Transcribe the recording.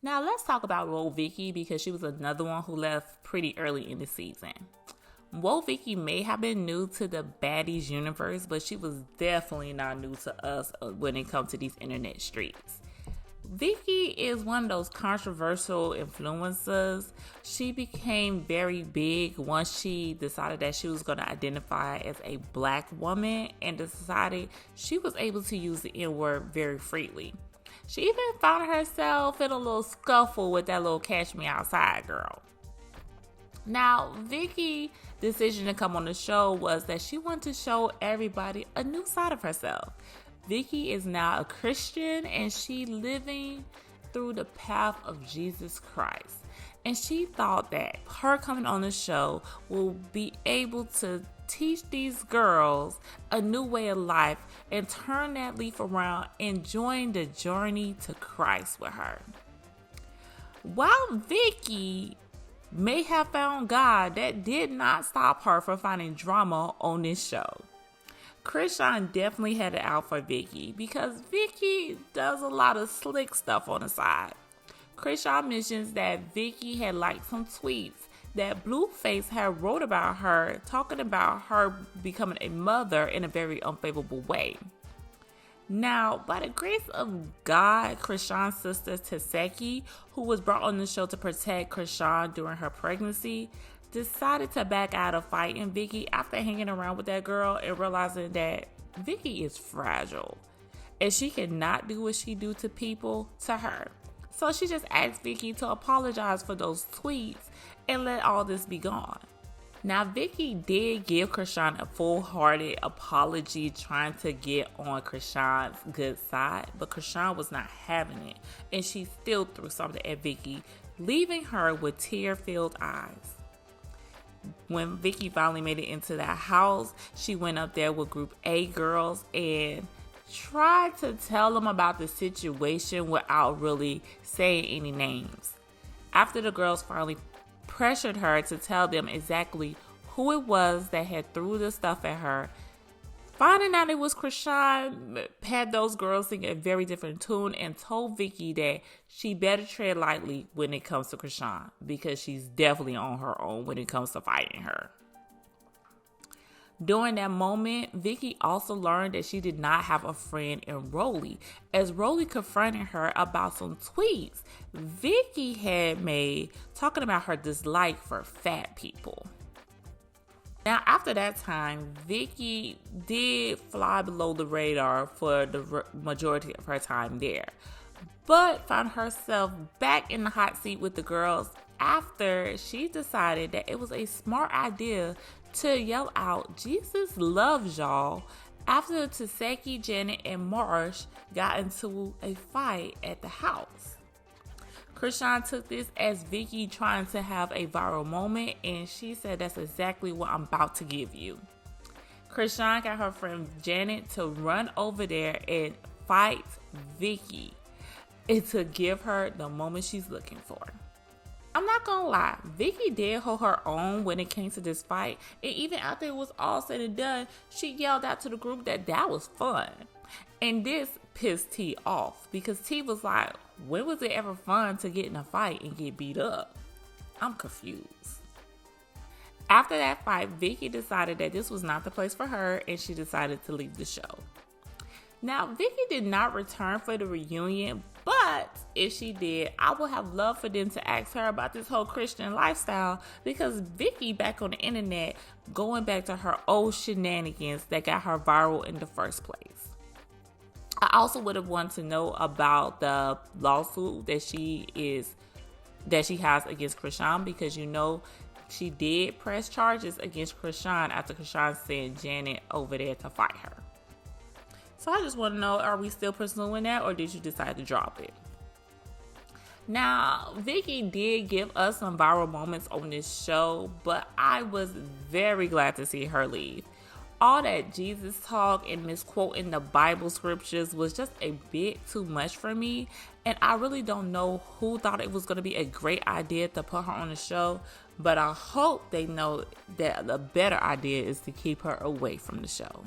Now let's talk about Woah Vickie because she was another one who left pretty early in the season. Woah Vickie may have been new to the Baddies universe, but she was definitely not new to us when it comes to these internet streets. Vickie is one of those controversial influencers. She became very big once she decided that she was going to identify as a black woman and decided she was able to use the N-word very freely. She even found herself in a little scuffle with that little Catch Me Outside girl. Now, Vickie's decision to come on the show was that she wanted to show everybody a new side of herself. Vickie is now a Christian and she living through the path of Jesus Christ. And she thought that her coming on the show will be able to teach these girls a new way of life and turn that leaf around and join the journey to Christ with her. While Vickie may have found God, that did not stop her from finding drama on this show. Chrisean definitely had it out for Vickie because Vickie does a lot of slick stuff on the side. Chrisean mentions that Vickie had liked some tweets that Blueface had wrote about her, talking about her becoming a mother in a very unfavorable way. Now, by the grace of God, Chrisean's sister Teseki, who was brought on the show to protect Chrisean during her pregnancy, decided to back out of fighting Vickie after hanging around with that girl and realizing that Vickie is fragile and she cannot do what she do to people to her. So she just asked Vickie to apologize for those tweets and let all this be gone. Now, Vickie did give Chrisean a full-hearted apology, trying to get on Chrisean's good side, but Chrisean was not having it, and she still threw something at Vickie, leaving her with tear-filled eyes. When Vickie finally made it into that house, she went up there with Group A girls and tried to tell them about the situation without really saying any names. After the girls finally pressured her to tell them exactly who it was that had threw the stuff at her, finding out it was Chrisean had those girls sing a very different tune and told Vickie that she better tread lightly when it comes to Chrisean because she's definitely on her own when it comes to fighting her. During that moment, Vickie also learned that she did not have a friend in Rolly, as Rolly confronted her about some tweets Vickie had made talking about her dislike for fat people. Now, after that time, Vickie did fly below the radar for the majority of her time there, but found herself back in the hot seat with the girls after she decided that it was a smart idea to yell out, "Jesus loves y'all," after Teseki, Janet, and Marsh got into a fight at the house. Chrisean took this as Vickie trying to have a viral moment, and she said, "That's exactly what I'm about to give you." Chrisean got her friend Janet to run over there and fight Vickie and to give her the moment she's looking for. I'm not gonna lie, Vickie did hold her own when it came to this fight, and even after it was all said and done, she yelled out to the group that was fun. And this pissed T off because T was like, when was it ever fun to get in a fight and get beat up? I'm confused. After that fight, Vickie decided that this was not the place for her and she decided to leave the show. Now, Vickie did not return for the reunion, but if she did, I would have loved for them to ask her about this whole Christian lifestyle because Vickie back on the internet going back to her old shenanigans that got her viral in the first place. I also would have wanted to know about the lawsuit that she has against Chrisean because she did press charges against Chrisean after Chrisean sent Janet over there to fight her. So I just want to know, are we still pursuing that or did you decide to drop it? Now, Vickie did give us some viral moments on this show, but I was very glad to see her leave. All that Jesus talk and misquoting the Bible scriptures was just a bit too much for me, and I really don't know who thought it was going to be a great idea to put her on the show, but I hope they know that the better idea is to keep her away from the show.